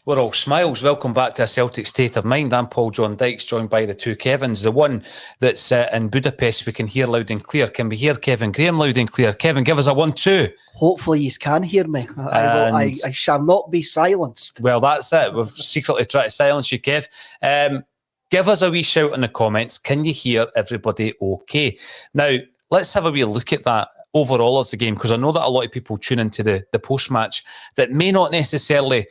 We're all smiles. Welcome back to A Celtic State of Mind. I'm Paul John Dykes, joined by the two Kevins. The one that's in Budapest, we can hear loud and clear. Can we hear Kevin Graham loud and clear? Kevin, give us a 1-2. Hopefully you can hear me. I shall not be silenced. Well, that's it. We've secretly tried to silence you, Kev. Give us a wee shout in the comments. Can you hear everybody okay? Now, let's have a wee look at that overall as a game, because I know that a lot of people tune into the post-match that may not necessarily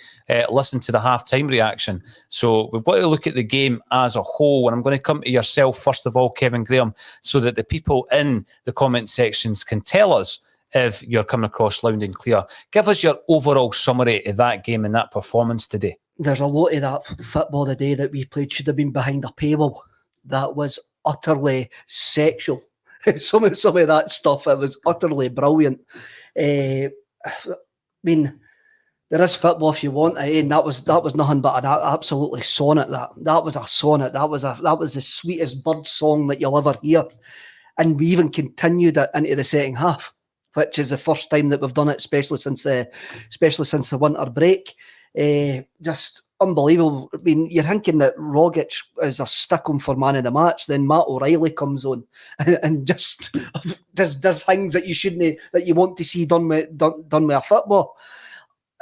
listen to the half-time reaction. So we've got to look at the game as a whole, and I'm going to come to yourself first of all, Kevin Graham, so that the people in the comment sections can tell us if you're coming across loud and clear. Give us your overall summary of that game and that performance today. There's a lot of that football today that we played should have been behind a paywall. That was utterly sexual. Some of that stuff, it was utterly brilliant. I mean, there is football if you want it, and that was nothing but an absolutely sonnet. That was a sonnet. That was the sweetest bird song that you'll ever hear. And we even continued it into the second half, which is the first time that we've done it, especially since the winter break. Just unbelievable. I mean, you're thinking that Rogic is a stick-on for man of the match, then Matt O'Reilly comes on and just does things that you want to see done with a football.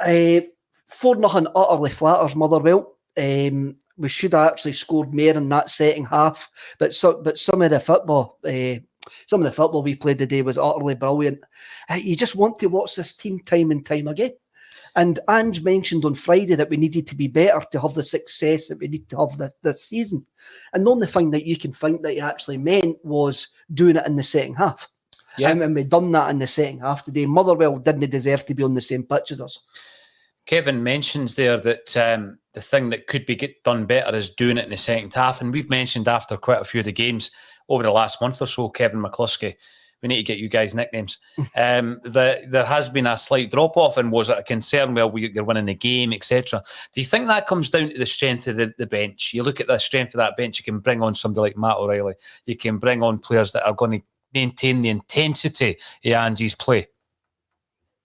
4-0 utterly flatters Motherwell. We should have actually scored more in that second half, but some of the football we played today was utterly brilliant. You just want to watch this team time and time again. And Ange mentioned on Friday that we needed to be better to have the success that we need to have this season. And the only thing that you can think that he actually meant was doing it in the second half. Yeah. And we've done that in the second half today. Motherwell didn't deserve to be on the same pitch as us. Kevin mentions there that the thing that could be done better is doing it in the second half. And we've mentioned after quite a few of the games over the last month or so, Kevin McCluskey, we need to get you guys nicknames. There has been a slight drop-off, and was it a concern? Well, you're winning the game, etc. Do you think that comes down to the strength of the bench? You look at the strength of that bench, you can bring on somebody like Matt O'Reilly. You can bring on players that are going to maintain the intensity of Angie's play.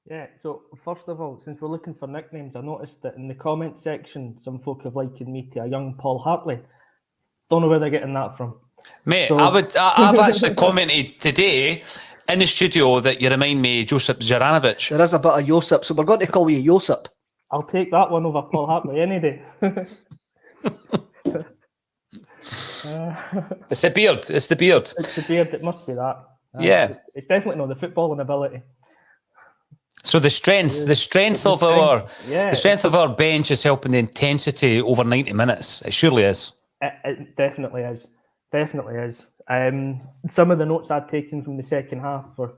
Yeah, so first of all, since we're looking for nicknames, I noticed that in the comment section, some folk have likened me to a young Paul Hartley. Don't know where they're getting that from. Mate, so, I've actually commented today in the studio that you remind me of Josip Juranovic. There is a bit of Josip, so we're going to call you Josip. I'll take that one over Paul Hartley any day. It's the beard. It's the beard. It's the beard. It must be that. Yeah. It's definitely not the footballing ability. So the strength of our bench is helping the intensity over 90 minutes. It surely is. It definitely is. Definitely is. Some of the notes I'd taken from the second half were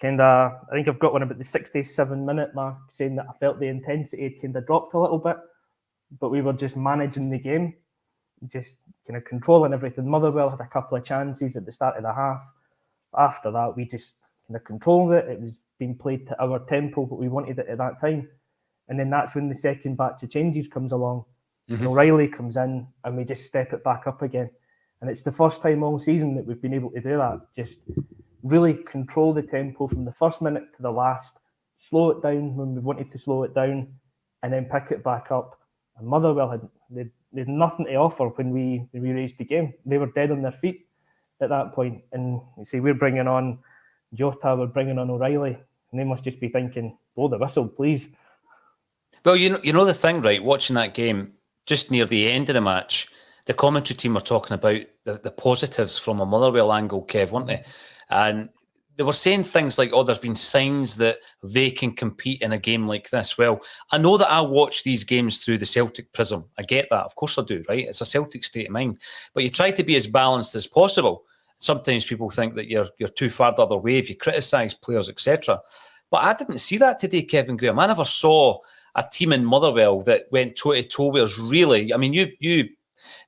I think I've got one about the 67-minute mark, saying that I felt the intensity had kind of dropped a little bit, but we were just managing the game, just kind of controlling everything. Motherwell had a couple of chances at the start of the half. After that, we just kind of controlled it. It was being played to our tempo, but we wanted it at that time. And then that's when the second batch of changes comes along. Mm-hmm. O'Reilly comes in and we just step it back up again. And it's the first time all season that we've been able to do that. Just really control the tempo from the first minute to the last, slow it down when we've wanted to slow it down, and then pick it back up. And Motherwell had nothing to offer when we raised the game. They were dead on their feet at that point. And you see, we're bringing on Jota, we're bringing on O'Reilly, and they must just be thinking, blow the whistle, please. Well, you know the thing, right? Watching that game, just near the end of the match, the commentary team were talking about the positives from a Motherwell angle, Kev, weren't they? And they were saying things like, there's been signs that they can compete in a game like this. Well, I know that I watch these games through the Celtic prism. I get that. Of course I do, right? It's a Celtic state of mind. But you try to be as balanced as possible. Sometimes people think that you're too far the other way if you criticise players, etc. But I didn't see that today, Kevin Graham. I never saw a team in Motherwell that went toe-to-toe with us, really. I mean, you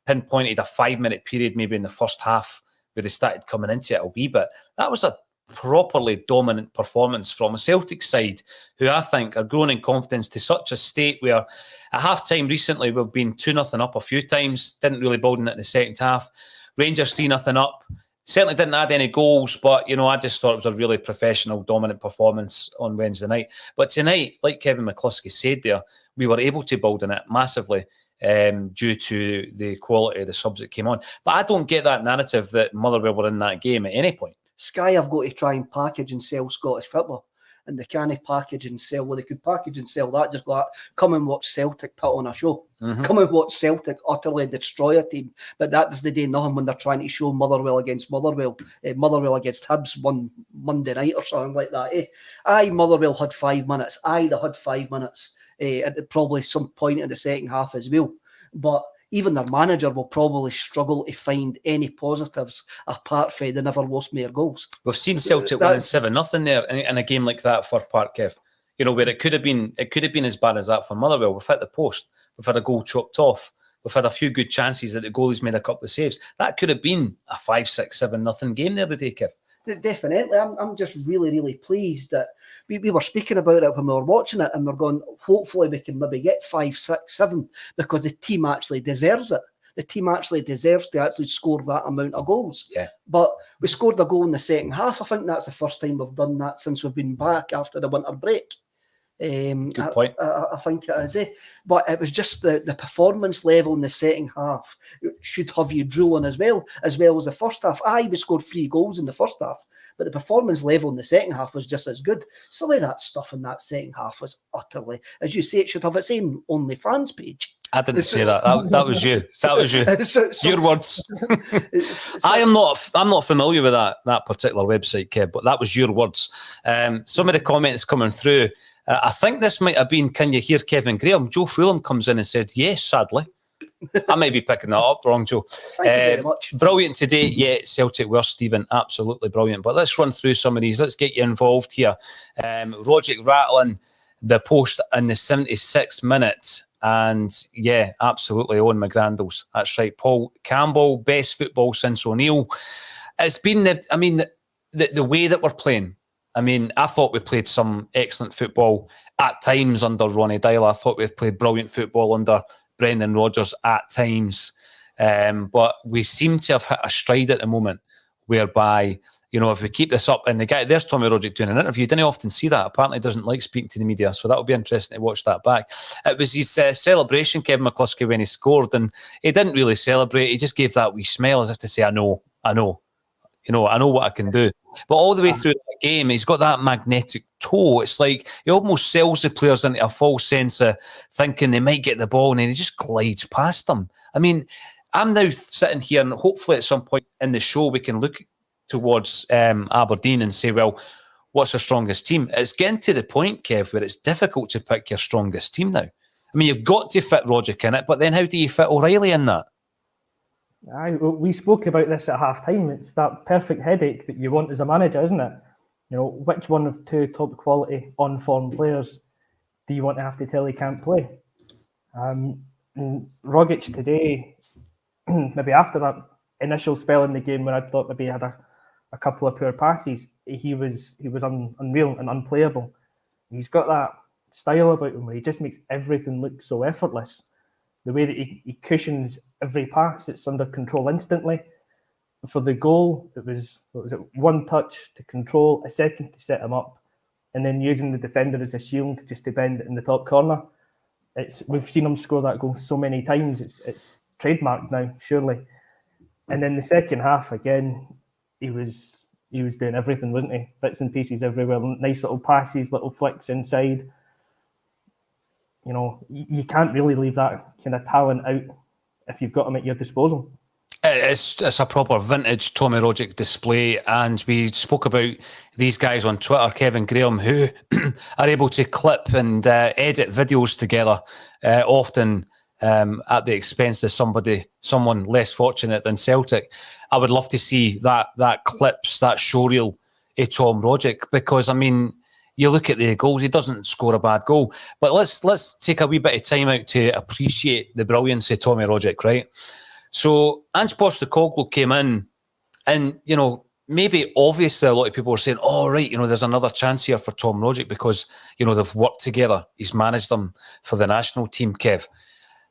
pinpointed a 5-minute period maybe in the first half where they started coming into it a wee bit. That was a properly dominant performance from a Celtic side who I think are growing in confidence to such a state where at half-time recently we've been 2-0 up a few times, didn't really build in it in the second half. Rangers 3-0 up. Certainly didn't add any goals, but, I just thought it was a really professional, dominant performance on Wednesday night. But tonight, like Kevin McCluskey said there, we were able to build on it massively due to the quality of the subs that came on. But I don't get that narrative that Motherwell were in that game at any point. Sky have got to try and package and sell Scottish football. And they can't package and sell. Well, they could package and sell that. Just like, come and watch Celtic put on a show. Mm-hmm. Come and watch Celtic utterly destroy a team. But that does the day nothing when they're trying to show Motherwell against Motherwell. Motherwell against Hibs one Monday night or something like that. Aye, Motherwell had 5 minutes. Aye, they had 5 minutes at probably some point in the second half as well. But even their manager will probably struggle to find any positives apart from they never lost more goals. We've seen Celtic winning 7-0 there in a game like that for Park Kev. Where it could have been as bad as that for Motherwell. We've hit the post. We've had a goal chopped off. We've had a few good chances that the goalie's made a couple of saves. That could have been a 5-6-7-0 game there today, Kev. Definitely. I'm just really, really pleased that we were speaking about it when we were watching it, and we're going, hopefully we can maybe get 5, 6, 7 because the team actually deserves it. The team actually deserves to actually score that amount of goals. Yeah. But we scored a goal in the second half. I think that's the first time we've done that since we've been back after the winter break. Good point. I think it is. But it was just the performance level in the second half should have you drooling as well as the first half. Aye, we scored 3 goals in the first half, but the performance level in the second half was just as good. Some of that stuff in that second half was utterly, as you say, it should have its own OnlyFans page. I didn't say that. That was you. That was you. Your words. I'm not familiar with that particular website, Kev, but that was your words. Some of the comments coming through. I think this might have been, can you hear Kevin Graham? Joe Fulham comes in and said, yes, sadly. I may be picking that up wrong, Joe. Thank you very much. Brilliant today. Yeah, Celtic were, Stephen. Absolutely brilliant. But let's run through some of these. Let's get you involved here. Rogic rattling the post in the 76th minute. And yeah, absolutely, Owen McGrandles. That's right. Paul Campbell, best football since O'Neill. It's been the way that we're playing. I mean, I thought we played some excellent football at times under Ronnie Dyler. I thought we played brilliant football under Brendan Rodgers at times. But we seem to have hit a stride at the moment whereby, if we keep this up, and there's Tommy Rogic doing an interview. You didn't often see that. Apparently, he doesn't like speaking to the media, so that'll be interesting to watch that back. It was his celebration, Kevin McCluskey, when he scored, and he didn't really celebrate. He just gave that wee smile as if to say, I know. I know what I can do. But all the way through the game, he's got that magnetic toe. It's like he almost sells the players into a false sense of thinking they might get the ball, and then he just glides past them. I mean, I'm now sitting here, and hopefully at some point in the show we can look towards Aberdeen and say, well, what's our strongest team? It's getting to the point, Kev, where it's difficult to pick your strongest team now. I mean, you've got to fit Rogic in it, but then how do you fit O'Reilly in that? We spoke about this at half-time. It's that perfect headache that you want as a manager, isn't it? Which one of 2 top quality on-form players do you want to have to tell he can't play? And Rogic today, maybe after that initial spell in the game when I thought maybe he had a couple of poor passes, he was unreal and unplayable. He's got that style about him where he just makes everything look so effortless. The way that he cushions every pass, it's under control instantly. For the goal, it was 1 touch to control, a second to set him up, and then using the defender as a shield just to bend it in the top corner. We've seen him score that goal so many times. It's trademarked now, surely. And then the second half again, he was doing everything, wasn't he? Bits and pieces everywhere, nice little passes, little flicks inside. You can't really leave that kind of talent out if you've got him at your disposal. It's a proper vintage Tommy Rogic display, and we spoke about these guys on Twitter, Kevin Graham, who are able to clip and edit videos together, often at the expense of someone less fortunate than Celtic. I would love to see that clips, that showreel of Tom Rogic, because I mean, you look at the goals, he doesn't score a bad goal. But let's take a wee bit of time out to appreciate the brilliance of Tommy Rogic, right? So Ange Postecoglou came in, and maybe obviously a lot of people were saying, oh right, there's another chance here for Tom Rogic because they've worked together. He's managed them for the national team, Kev.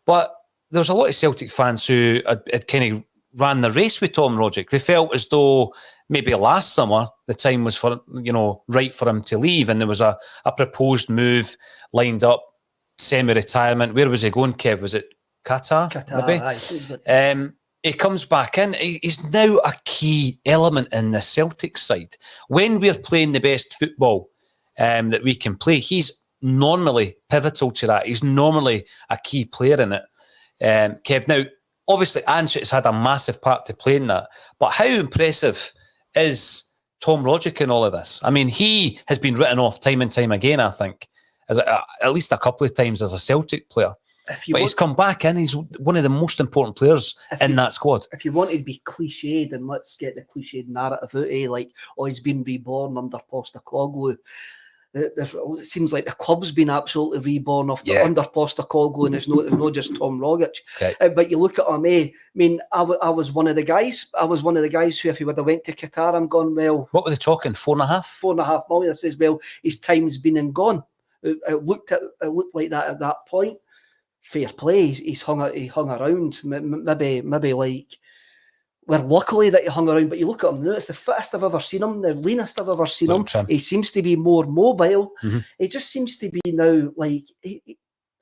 But there's a lot of Celtic fans who had kind of ran the race with Tom Rogic. They felt as though maybe last summer the time was for right for him to leave, and there was a proposed move lined up, semi-retirement. Where was he going, Kev? Was it Qatar? Maybe. He comes back in. He's now a key element in the Celtic side. When we're playing the best football that we can play, he's normally pivotal to that. He's normally a key player in it. Kev, now, obviously, Anschutz had a massive part to play in that, but how impressive is Tom Rogic in all of this? I mean, he has been written off time and time again, I think, as at least a couple of times as a Celtic player. He's come back in. He's one of the most important players in that squad. If you want to be cliched, and let's get the cliched narrative out, like, he's been reborn under Postecoglou. It seems like the club's been absolutely reborn under Postecoglou, and it's not just Tom Rogic. Okay. But you look at him, I mean, I was one of the guys. I was one of the guys who, if he would have went to Qatar, I'm gone, well... What were they talking, 4.5? 4.5 million. I says, well, his time's been and gone. It looked like that at that point. Fair play. He hung around. Maybe like, we're luckily that he hung around. But you look at him now; it's the fittest I've ever seen him, the leanest I've ever seen him. He seems to be more mobile. Mm-hmm. He just seems to be now like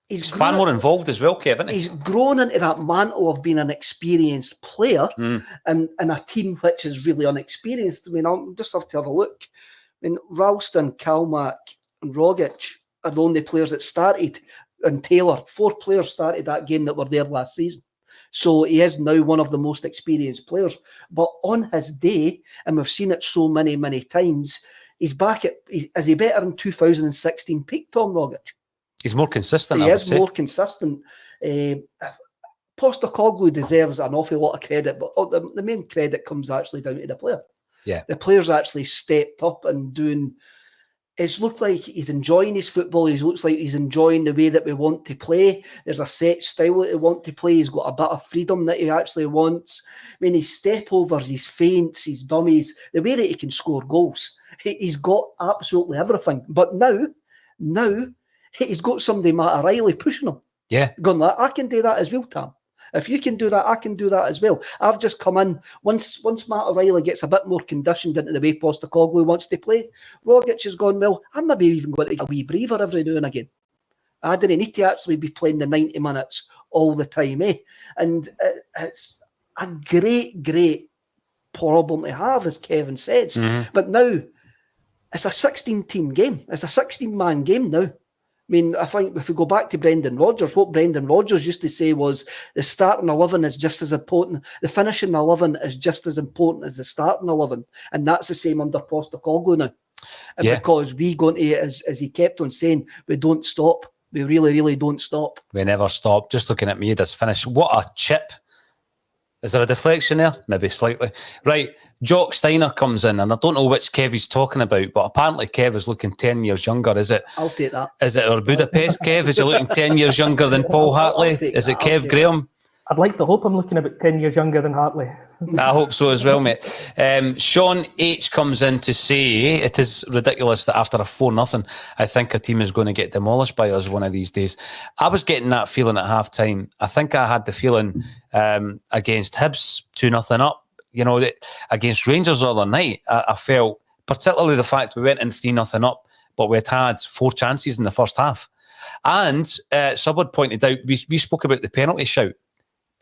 he's far more involved as well, Kevin. He's grown into that mantle of being an experienced player and a team which is really unexperienced. I mean, I'll just have to have a look. I mean, Ralston, Kalmak, and Rogic are the only players that started. And Taylor, 4 players started that game that were there last season. So he is now one of the most experienced players. But on his day, and we've seen it so many, many times, he's back at... Is he better in 2016 peak, Tom Rogic? He's more consistent, He is more consistent. Postecoglou deserves an awful lot of credit, but the main credit comes actually down to the player. Yeah. The player's actually stepped up and doing... It's looked like he's enjoying his football. He looks like he's enjoying the way that we want to play. There's a set style that he wants to play. He's got a bit of freedom that he actually wants. I mean, his step-overs, his feints, his dummies, the way that he can score goals. He's got absolutely everything. But now, he's got somebody, Matt O'Reilly, pushing him. Yeah. Going like, I can do that as well, Tam. If you can do that, I can do that as well. I've just come in. Once Matt O'Reilly gets a bit more conditioned into the way Postecoglou wants to play, Rogic has gone, well, I'm maybe even going to get a wee breather every now and again. I didn't need to actually be playing the 90 minutes all the time, And it's a great, great problem to have, as Kevin says. Mm-hmm. But now, it's a 16-team game. It's a 16-man game now. I mean, I think if we go back to Brendan Rodgers, what Brendan Rodgers used to say was the starting 11 is just as important. The finishing 11 is just as important as the starting 11. And that's the same under Postecoglou now. Yeah. Because we go into it, as he kept on saying, we don't stop. We really, really don't stop. We never stop. Just looking at me, this finish. What a chip. Is there a deflection there? Maybe slightly. Right, Jock Steiner comes in, and I don't know which Kev he's talking about, but apparently Kev is looking 10 years younger. Is it? I'll take that. Is it our Budapest Kev? Is he looking 10 years younger than Paul Hartley? Is it Kev Graham? I'd like to hope I'm looking about 10 years younger than Hartley. I hope so as well, mate. Sean H comes in to say it is ridiculous that after a 4-0, I think a team is going to get demolished by us one of these days. I was getting that feeling at half-time. I think I had the feeling against Hibs, 2-0 up. You know, against Rangers the other night, I felt, particularly the fact we went in 3-0 up, but we had 4 chances in the first half. And Subbard pointed out, we spoke about the penalty shout.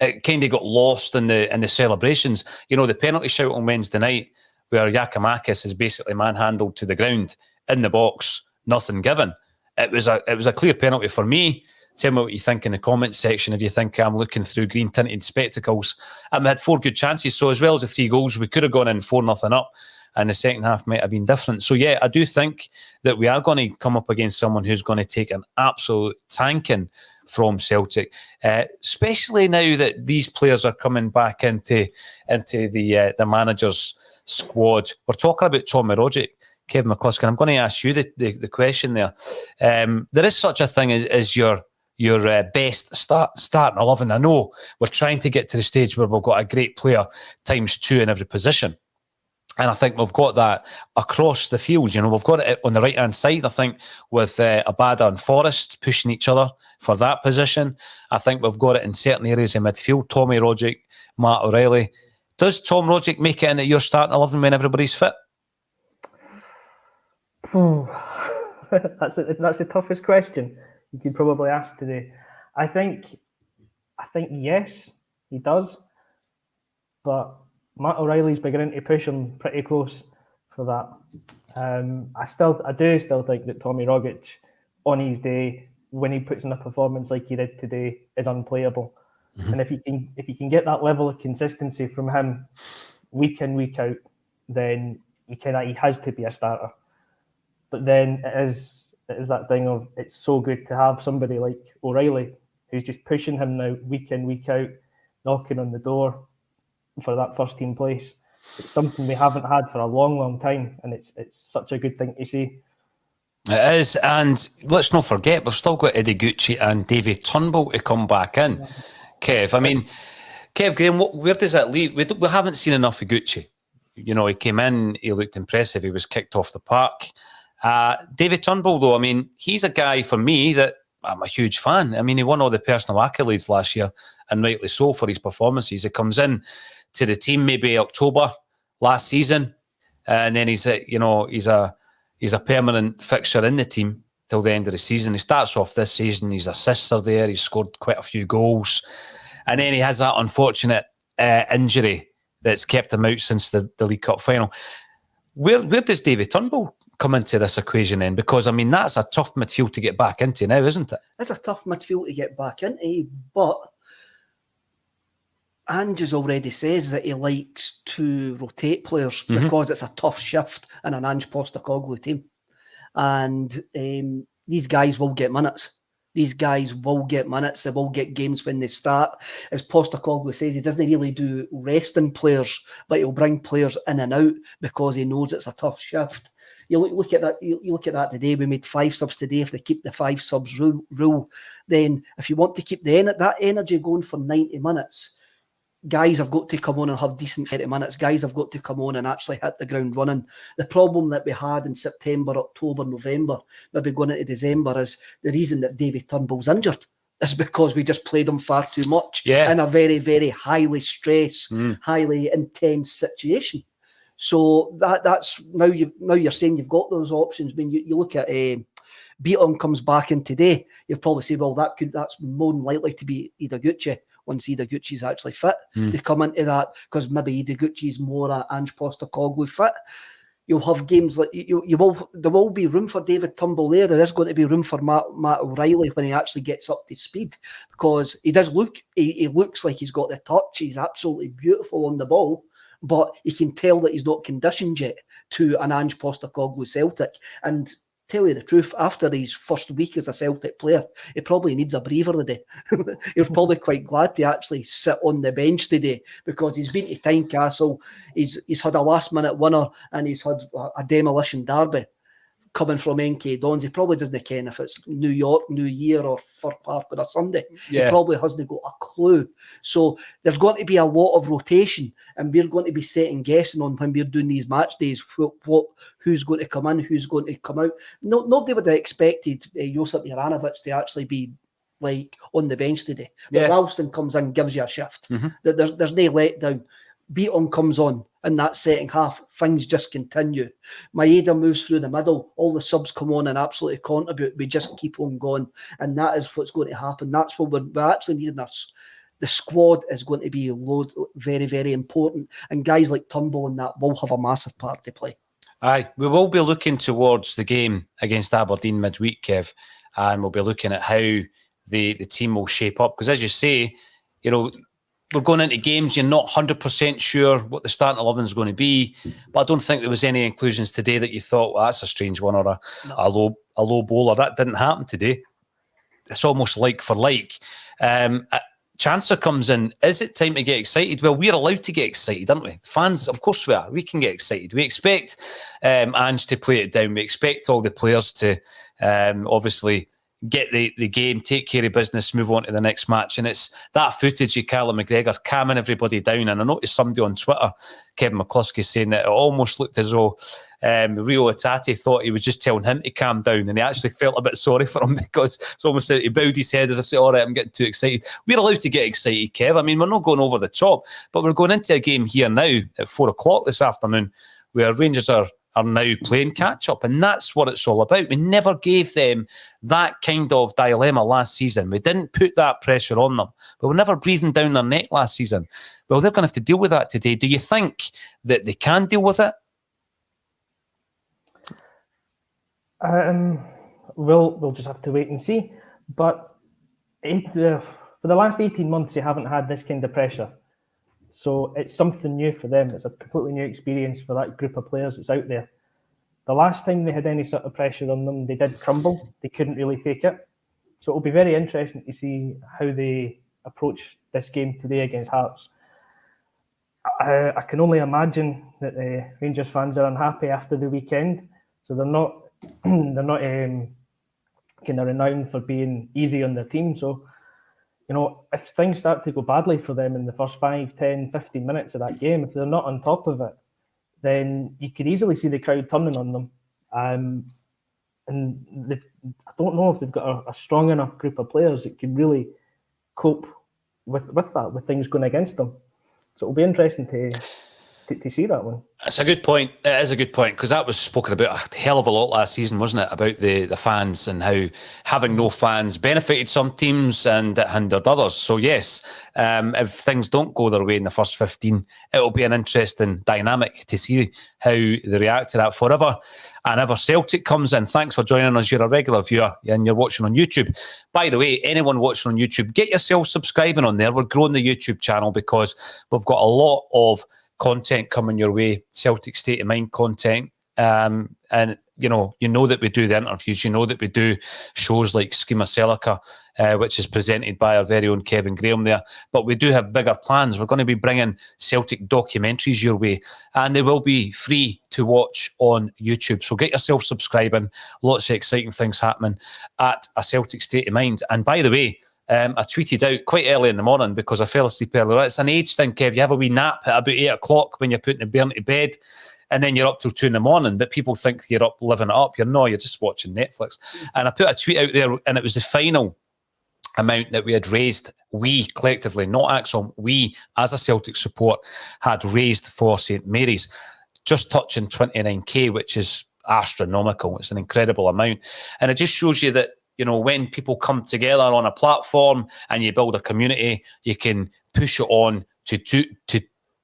It kind of got lost in the celebrations. You know, the penalty shout on Wednesday night where Giakoumakis is basically manhandled to the ground in the box, nothing given. It was a clear penalty for me. Tell me what you think in the comments section if you think I'm looking through green-tinted spectacles. We had 4 good chances, so as well as the 3 goals, we could have gone in 4-0 up, and the second half might have been different. So yeah, I do think that we are going to come up against someone who's going to take an absolute tanking from Celtic, especially now that these players are coming back into the manager's squad. We're talking about Tommy Rogic, Kevin McCluskey. I'm going to ask you the question there. There is such a thing as your best starting 11. I know we're trying to get to the stage where we've got a great player times 2 in every position. And I think we've got that across the field. You know, we've got it on the right-hand side, I think, with Abada and Forrest pushing each other for that position. I think we've got it in certain areas in midfield. Tommy Rogic, Matt O'Reilly. Does Tom Rogic make it into your starting 11 when everybody's fit? That's the toughest question you could probably ask today. I think yes, he does, but Matt O'Reilly's beginning to push him pretty close for that. I do still think that Tommy Rogic, on his day, when he puts in a performance like he did today, is unplayable. Mm-hmm. And if you can get that level of consistency from him week in, week out, then he has to be a starter. But then it is that thing of, it's so good to have somebody like O'Reilly who's just pushing him now week in, week out, knocking on the door for that first team place. It's something we haven't had for a long, long time, and it's such a good thing to see. It is, and let's not forget, we've still got Eddie Gucci and Davy Turnbull to come back in. Yeah. Kev, I mean, Kev Graham, where does that leave? We haven't seen enough of Gucci. You know, he came in, he looked impressive, he was kicked off the park. David Turnbull, though, I mean, he's a guy for me that I'm a huge fan. I mean, he won all the personal accolades last year, and rightly so for his performances. He comes in to the team maybe October last season, and then he's a permanent fixture in the team till the end of the season. He starts off this season, his assists are there, he's scored quite a few goals, and then he has that unfortunate injury that's kept him out since the League Cup final. Where does David Turnbull come into this equation then? Because, I mean, that's a tough midfield to get back into now, isn't it? It's a tough midfield to get back into, but Ange already says that he likes to rotate players because it's a tough shift in an Ange Postecoglou team. And these guys will get minutes. These guys will get minutes. They will get games when they start. As Postecoglou says, he doesn't really do resting players, but he'll bring players in and out because he knows it's a tough shift. You look at that. You look at that today. We made 5 subs today. If they keep the 5 subs rule, then if you want to keep that energy going for 90 minutes, guys have got to come on and have decent 30 minutes. Guys have got to come on and actually hit the ground running. The problem that we had in September, October, November, maybe going into December, is the reason that David Turnbull's injured is because we just played him far too much in a very, very highly stressed, highly intense situation. So that's now you're saying you've got those options. When you look at Bitton comes back in today, you'll probably say, well, that's more than likely to be Gucci. Once Gucci's actually fit to come into that, because maybe Gucci's more an Ange Postecoglou fit. You'll have games like there will be room for David Turnbull there. There is going to be room for Matt O'Reilly when he actually gets up to speed, because he does he looks like he's got the touch. He's absolutely beautiful on the ball, but you can tell that he's not conditioned yet to an Ange Postecoglou Celtic. And tell you the truth, after his first week as a Celtic player, he probably needs a breather today. He was probably quite glad to actually sit on the bench today, because he's been to Tynecastle, he's had a last-minute winner, and he's had a demolition derby coming from NK Dons. He probably doesn't care if it's New York, New Year, or Fir Park on a Sunday. Yeah. He probably hasn't got a clue. So there's going to be a lot of rotation, and we're going to be second guessing on when we're doing these match days, who's going to come in, who's going to come out. Nobody would have expected Josip Juranovic to actually be like on the bench today. But Ralston comes in, gives you a shift. There's no letdown. Bitton comes on in that second half, things just continue. Maeda moves through the middle, all the subs come on and absolutely contribute. We just keep on going, and that is what's going to happen. That's what we're actually needing us. The squad is going to be very, very important, and guys like Turnbull and that will have a massive part to play. Aye, we will be looking towards the game against Aberdeen midweek, Kev, and we'll be looking at how the team will shape up, because as you say, you know, we're going into games, you're not 100% sure what the starting 11 is going to be, but I don't think there was any inclusions today that you thought, well, that's a strange one, or a low bowler. That didn't happen today. It's almost like for like. Chancer comes in. Is it time to get excited? Well, we're allowed to get excited, aren't we? Fans, of course we are. We can get excited. We expect Ange to play it down. We expect all the players to obviously get the game, take care of business, move on to the next match. And it's that footage of Callum McGregor calming everybody down. And I noticed somebody on Twitter, Kevin McCluskey, saying that it almost looked as though Rio Atati thought he was just telling him to calm down, and he actually felt a bit sorry for him, because it's almost like he bowed his head as if saying, all right, I'm getting too excited. We're allowed to get excited, Kev. I mean, we're not going over the top, but we're going into a game here now at 4:00 this afternoon where Rangers are now playing catch-up, and that's what it's all about. We never gave them that kind of dilemma last season. We didn't put that pressure on them, but we're never breathing down their neck last season. Well, they're going to have to deal with that today. Do you think that they can deal with it? We'll just have to wait and see. But for the last 18 months, they haven't had this kind of pressure. So it's something new for them. It's a completely new experience for that group of players that's out there. The last time they had any sort of pressure on them, they did crumble. They couldn't really take it. So it'll be very interesting to see how they approach this game today against Hearts. I can only imagine that the Rangers fans are unhappy after the weekend. So they're not kind of renowned for being easy on their team. So, you know, if things start to go badly for them in the first 5, 10, 15 minutes of that game, if they're not on top of it, then you could easily see the crowd turning on them. And I don't know if they've got a strong enough group of players that can really cope with that, with things going against them. So it'll be interesting to see that one. It's a good point. It is a good point, because that was spoken about a hell of a lot last season, wasn't it? About the fans and how having no fans benefited some teams and it hindered others. So yes, if things don't go their way in the first 15, it'll be an interesting dynamic to see how they react to that forever. And ever Celtic comes in, thanks for joining us. You're a regular viewer and you're watching on YouTube. By the way, anyone watching on YouTube, get yourself subscribing on there. We're growing the YouTube channel because we've got a lot of content coming your way, Celtic State of Mind content. And you know that we do the interviews, you know that we do shows like Schema Celica, which is presented by our very own Kevin Graham there. But we do have bigger plans. We're going to be bringing Celtic documentaries your way, and they will be free to watch on YouTube. So get yourself subscribing. Lots of exciting things happening at A Celtic State of Mind. And by the way, I tweeted out quite early in the morning because I fell asleep earlier. It's an age thing, Kev. You have a wee nap at about 8 o'clock when you're putting the bairn to bed, and then you're up till 2 in the morning. But people think you're up living it up. You're just watching Netflix. And I put a tweet out there, and it was the final amount that we had raised. We collectively, not Acsom, we as a Celtic support had raised for St Mary's, just touching 29k, which is astronomical. It's an incredible amount. And it just shows you that, you know, when people come together on a platform and you build a community, you can push it on to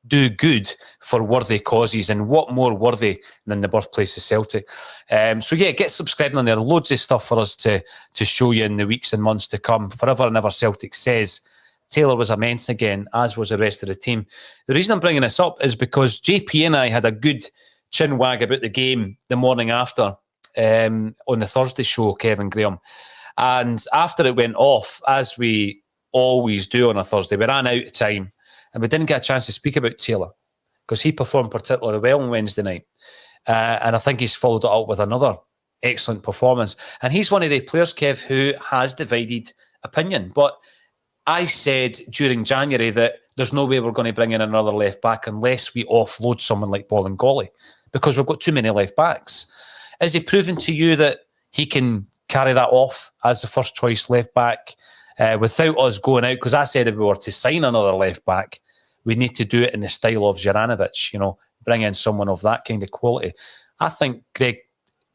do good for worthy causes. And what more worthy than the birthplace of Celtic? So yeah, get subscribing on there. Loads of stuff for us to show you in the weeks and months to come. Forever and ever Celtic says Taylor was immense again, as was the rest of the team. The reason I'm bringing this up is because JP and I had a good chin wag about the game the morning after, on the Thursday show, Kevin Graham. And after it went off, as we always do on a Thursday, we ran out of time and we didn't get a chance to speak about Taylor because he performed particularly well on Wednesday night. And I think he's followed it up with another excellent performance. And he's one of the players, Kev, who has divided opinion. But I said during January that there's no way we're going to bring in another left back unless we offload someone like Bolingoli, because we've got too many left backs. Is he proven to you that he can carry that off as the first choice left back without us going out? Because I said if we were to sign another left back, we need to do it in the style of Juranovic, you know, bring in someone of that kind of quality. I think Greg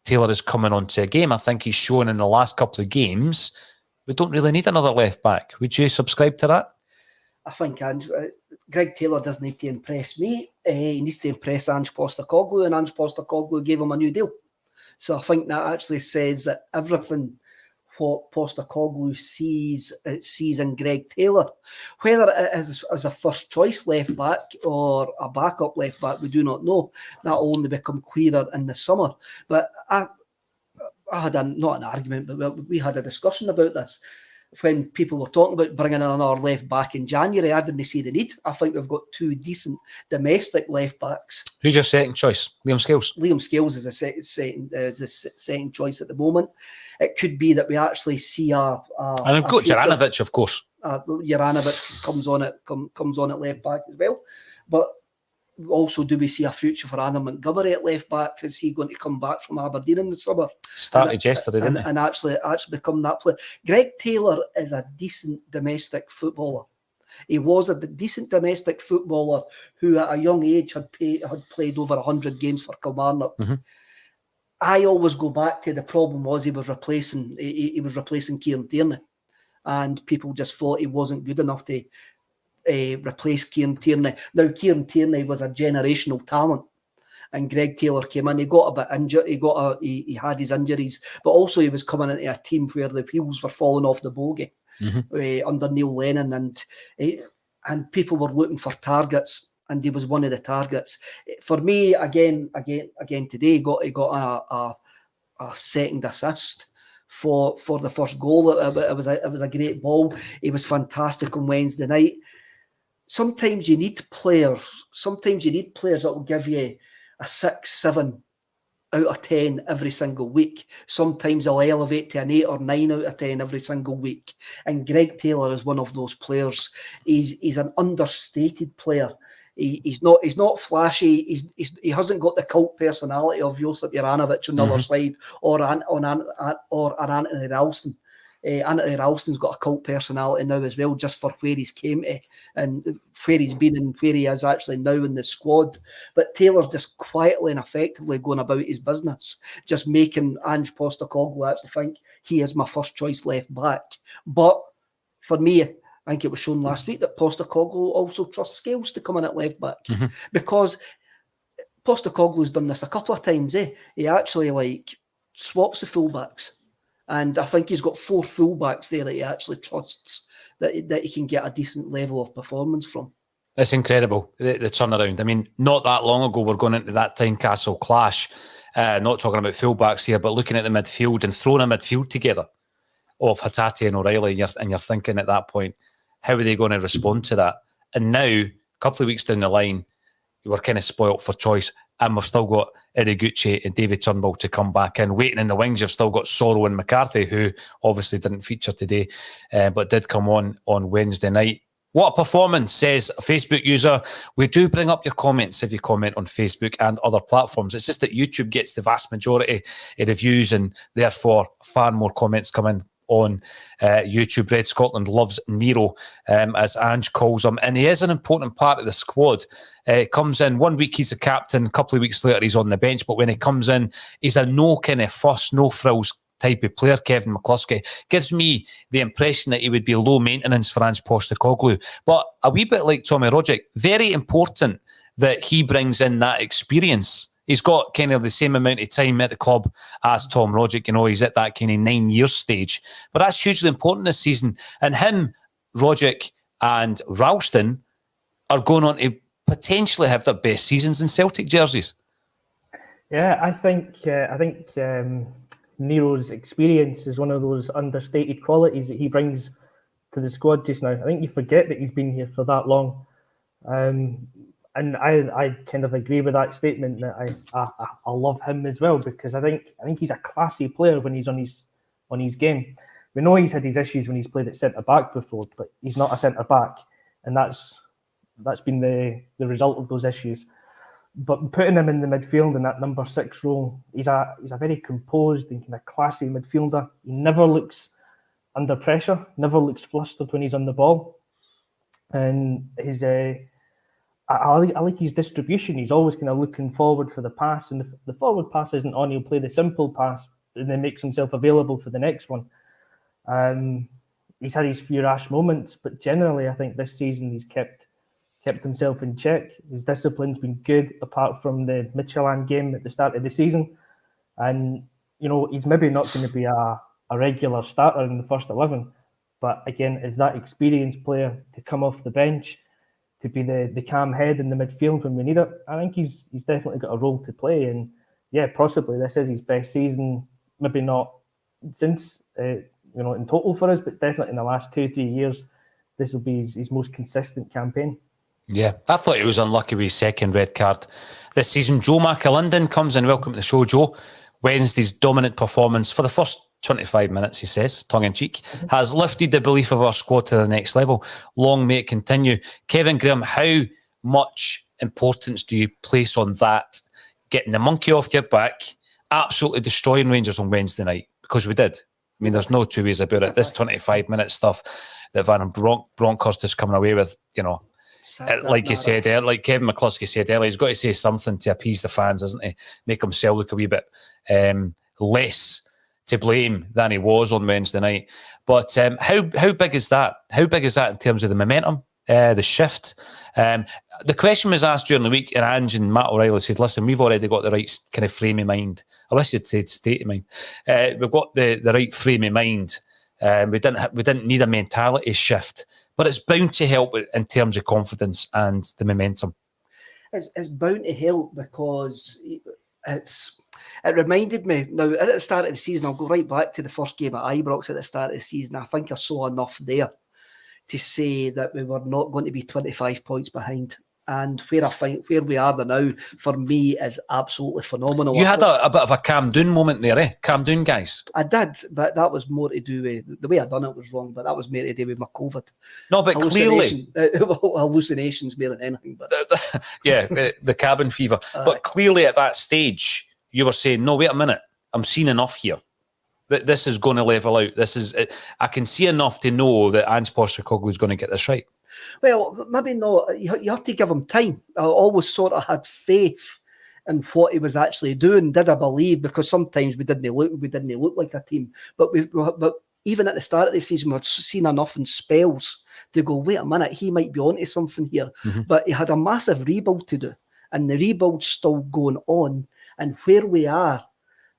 Taylor is coming onto a game. I think he's shown in the last couple of games we don't really need another left back. Would you subscribe to that? I think Greg Taylor doesn't need to impress me. He needs to impress Ange Postecoglou, and Ange Postecoglou gave him a new deal. So I think that actually says that everything what Postecoglou sees in Greg Taylor, whether it is as a first choice left back or a backup left back, we do not know. That will only become clearer in the summer. But I had not an argument, but we had a discussion about this. when people were talking about bringing in another left back in January, I didn't see the need. I think we've got 2 decent domestic left backs. Who's your second choice? Liam Scales? Liam Scales is a second choice at the moment. It could be that we actually see and we've got Juranovic, of course. Juranovic comes on at left back as well. But also, do we see a future for Adam Montgomery at left back? Is he going to come back from Aberdeen in the summer? Started yesterday, didn't he? And actually become that player. Greg Taylor is a decent domestic footballer. He was a decent domestic footballer who, at a young age, had played over 100 games for Kilmarnock. Mm-hmm. I always go back to the problem was he was replacing Kieran Tierney, and people just thought he wasn't good enough to replace Kieran Tierney. Now, Kieran Tierney was a generational talent, and Greg Taylor came in. He got a bit injured. He had his injuries, but also he was coming into a team where the wheels were falling off the bogey under Neil Lennon, and people were looking for targets, and he was one of the targets. For me, again today, he got a second assist for the first goal. It was a great ball. He was fantastic on Wednesday night. Sometimes you need players that will give you a 6, 7 out of 10 every single week. Sometimes they'll elevate to an 8 or 9 out of 10 every single week. And Greg Taylor is one of those players. He's an understated player. He's not flashy. He hasn't got the cult personality of Josip Juranovic on the other side, or Anthony Ralston. Anthony Ralston's got a cult personality now as well, just for where he's came to and where he's been and where he is actually now in the squad. But Taylor's just quietly and effectively going about his business, just making Ange Postecoglou actually think he is my first choice left back. But for me, I think it was shown last week that Postecoglou also trusts Scales to come in at left back, because Postecoglou's done this a couple of times. He actually swaps the fullbacks. And I think he's got 4 fullbacks there that he actually trusts that he can get a decent level of performance from. It's incredible, the turnaround. I mean, not that long ago, we're going into that Tynecastle clash, not talking about fullbacks here, but looking at the midfield and throwing a midfield together of Hatate and O'Reilly, and you're thinking at that point, how are they going to respond to that? And now, a couple of weeks down the line, we're kind of spoilt for choice. And we've still got Iriguchi and David Turnbull to come back in. Waiting in the wings, you've still got Sorrow and McCarthy, who obviously didn't feature today, but did come on Wednesday night. What a performance, says a Facebook user. We do bring up your comments if you comment on Facebook and other platforms. It's just that YouTube gets the vast majority of the views, and therefore far more comments come in on YouTube. Red Scotland loves Nero, as Ange calls him, and he is an important part of the squad. Comes in 1 week, he's a captain, a couple of weeks later he's on the bench, but when he comes in, he's a no kind of fuss, no frills type of player. Kevin McCluskey gives me the impression that he would be low maintenance for Ange Postecoglou, but a wee bit like Tommy Rogic, very important that he brings in that experience. He's got kind of the same amount of time at the club as Tom Rogic. You know, he's at that kind of 9-year stage. But that's hugely important this season. And him, Rogic and Ralston are going on to potentially have their best seasons in Celtic jerseys. Yeah, I think Nero's experience is one of those understated qualities that he brings to the squad just now. I think you forget that he's been here for that long. And I kind of agree with that statement that I love him as well, because I think he's a classy player when he's on his game. We know he's had his issues when he's played at centre back before, but he's not a centre back, and that's been the result of those issues. But putting him in the midfield in that number 6 role, he's a very composed and kind of classy midfielder. He never looks under pressure, never looks flustered when he's on the ball, and his I like his distribution. He's always kind of looking forward for the pass, and if the forward pass isn't on, he'll play the simple pass and then makes himself available for the next one. He's had his few rash moments, but generally I think this season he's kept himself in check. His discipline's been good, apart from the Midtjylland game at the start of the season. And, you know, he's maybe not going to be a regular starter in the first 11, but again, is that experienced player to come off the bench, to be the calm head in the midfield when we need it. I think he's definitely got a role to play. And yeah, possibly this is his best season, maybe not since in total for us, but definitely in the last 2-3 years, this will be his most consistent campaign. Yeah, I thought he was unlucky with his second red card this season. Joe McAlinden comes in. Welcome to the show, Joe. Wednesday's dominant performance for the first 25 minutes, he says, tongue-in-cheek, has lifted the belief of our squad to the next level. Long may it continue. Kevin Graham, how much importance do you place on that? Getting the monkey off your back, absolutely destroying Rangers on Wednesday night, because we did. I mean, there's no two ways about it. This 25-minute stuff that Van Bronckhorst is coming away with, like you said, like Kevin McCluskey said earlier, he's got to say something to appease the fans, isn't he? Make himself look a wee bit less to blame than he was on Wednesday night. But how big is that? How big is that in terms of the momentum, the shift? The question was asked during the week, and Ange and Matt O'Reilly said, listen, we've already got the right kind of frame of mind. I wish you'd said state of mind. We've got the right frame of mind. We didn't need a mentality shift, but it's bound to help in terms of confidence and the momentum. It's bound to help because it reminded me, now at the start of the season, I'll go right back to the first game at Ibrox at the start of the season. I think I saw enough there to say that we were not going to be 25 points behind. And where we are now, for me, is absolutely phenomenal. You had a bit of a Cam Doon moment there, eh? Cam Doon, guys. I did, but that was more to do with the way I done it was wrong, but that was more to do with my COVID. No, but clearly hallucinations more than anything. But yeah, the cabin fever. But clearly at that stage, you were saying, "No, wait a minute, I'm seeing enough here. This is going to level out. I can see enough to know that Ange Postecoglou is going to get this right." Well, maybe not. You have to give him time. I always sort of had faith in what he was actually doing. Did I believe? Because sometimes we didn't look like a team. But even at the start of the season, we'd seen enough in spells to go, wait a minute, he might be onto something here. Mm-hmm. But he had a massive rebuild to do, and the rebuild's still going on. And where we are,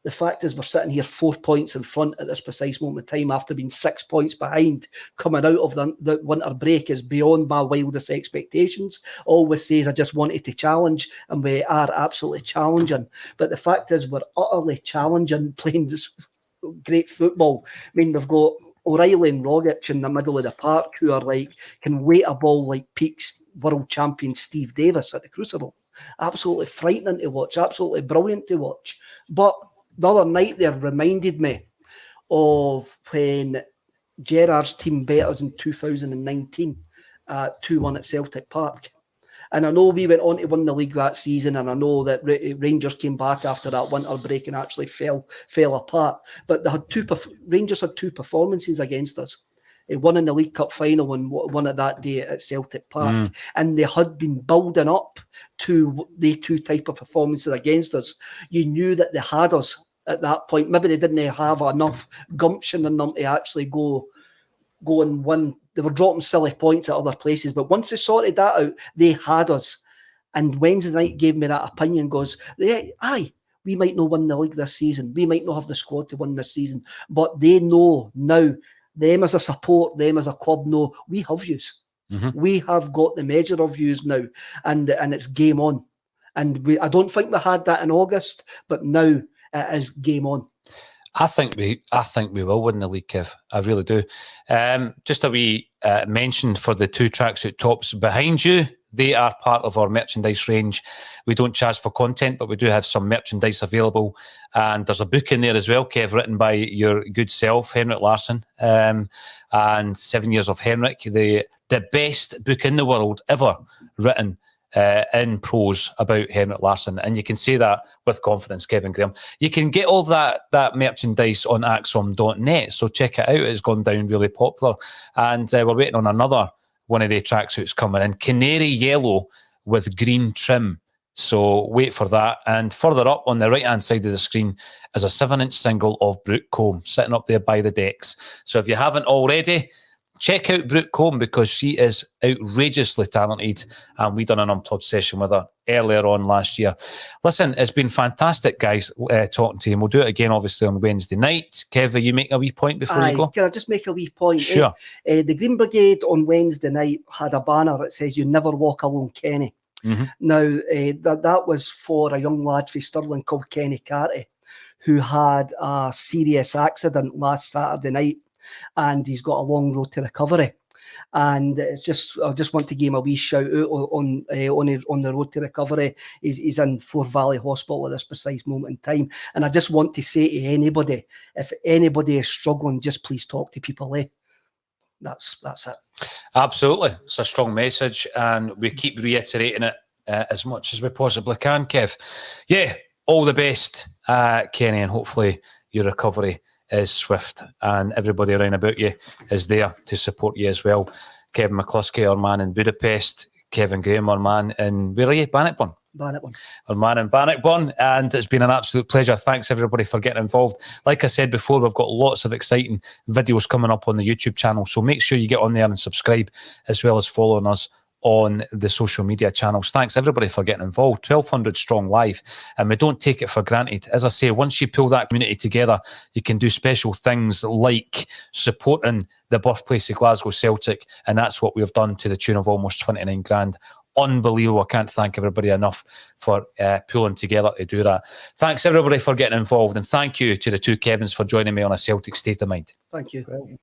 the fact is we're sitting here 4 points in front at this precise moment in time after being 6 points behind coming out of the winter break is beyond my wildest expectations. Always says I just wanted to challenge, and we are absolutely challenging. But the fact is we're utterly challenging, playing this great football. I mean, we've got O'Reilly and Rogic in the middle of the park who are like, can weight a ball like Peak's world champion Steve Davis at the Crucible. Absolutely frightening to watch, absolutely brilliant to watch. But the other night there reminded me of when Gerrard's team beat us in 2019 2-1 at Celtic Park. And I know we went on to win the league that season, and I know that Rangers came back after that winter break and actually fell apart. But Rangers had two performances against us. One in the League Cup final and one at that day at Celtic Park. And they had been building up to the two type of performances against us. You knew that they had us at that point. Maybe they didn't have enough gumption in them to actually go and win. They were dropping silly points at other places. But once they sorted that out, they had us. And Wednesday night gave me that opinion, goes, aye, we might not win the league this season. We might not have the squad to win this season. But they know now, them as a support, them as a club know we have yous. Mm-hmm. We have got the measure of yous now, and it's game on. And I don't think we had that in August, but now it is game on. I think we will win the league, Kev. I really do. Just a wee mention for the two tracksuit tops behind you. They are part of our merchandise range. We don't charge for content, but we do have some merchandise available. And there's a book in there as well, Kev, written by your good self, Henrik Larsson, and 7 Years of Henrik, the best book in the world ever written in prose about Henrik Larsson. And you can say that with confidence, Kevin Graham. You can get all that merchandise on Acsom.net, so check it out. It's gone down really popular. And we're waiting on another one of the tracksuits coming in, canary yellow with green trim. So wait for that. And further up on the right-hand side of the screen is a 7-inch single of Brooke Combe sitting up there by the decks. So if you haven't already, check out Brooke Combe because she is outrageously talented, and we done an unplugged session with her earlier on last year. Listen, it's been fantastic, guys, talking to you. We'll do it again, obviously, on Wednesday night. Kev, are you making a wee point before you go? Can I just make a wee point? Sure. The Green Brigade on Wednesday night had a banner that says, "You never walk alone, Kenny." Mm-hmm. Now, that was for a young lad from Stirling called Kenny Carty, who had a serious accident last Saturday night. and he's got a long road to recovery. And it's just, I just want to give him a wee shout out on the road to recovery. He's in Forth Valley Hospital at this precise moment in time. And I just want to say to anybody, if anybody is struggling, just please talk to people. That's it. Absolutely. It's a strong message, and we keep reiterating it as much as we possibly can, Kev. Yeah, all the best, Kenny, and hopefully your recovery is swift, and everybody around about you is there to support you as well. Kevin McCluskey, our man in Budapest. Kevin Graham, our man in, where are you? Bannockburn? Bannockburn. Our man in Bannockburn. And it's been an absolute pleasure. Thanks everybody for getting involved. Like I said before, we've got lots of exciting videos coming up on the YouTube channel, so make sure you get on there and subscribe, as well as following us on the social media channels. Thanks everybody for getting involved. 1,200 strong live, and we don't take it for granted. As I say, once you pull that community together, you can do special things like supporting the birthplace of Glasgow Celtic, and that's what we've done to the tune of almost 29 grand. Unbelievable. I can't thank everybody enough for pulling together to do that. Thanks everybody for getting involved, and thank you to the two Kevins for joining me on A Celtic State of Mind. Thank you.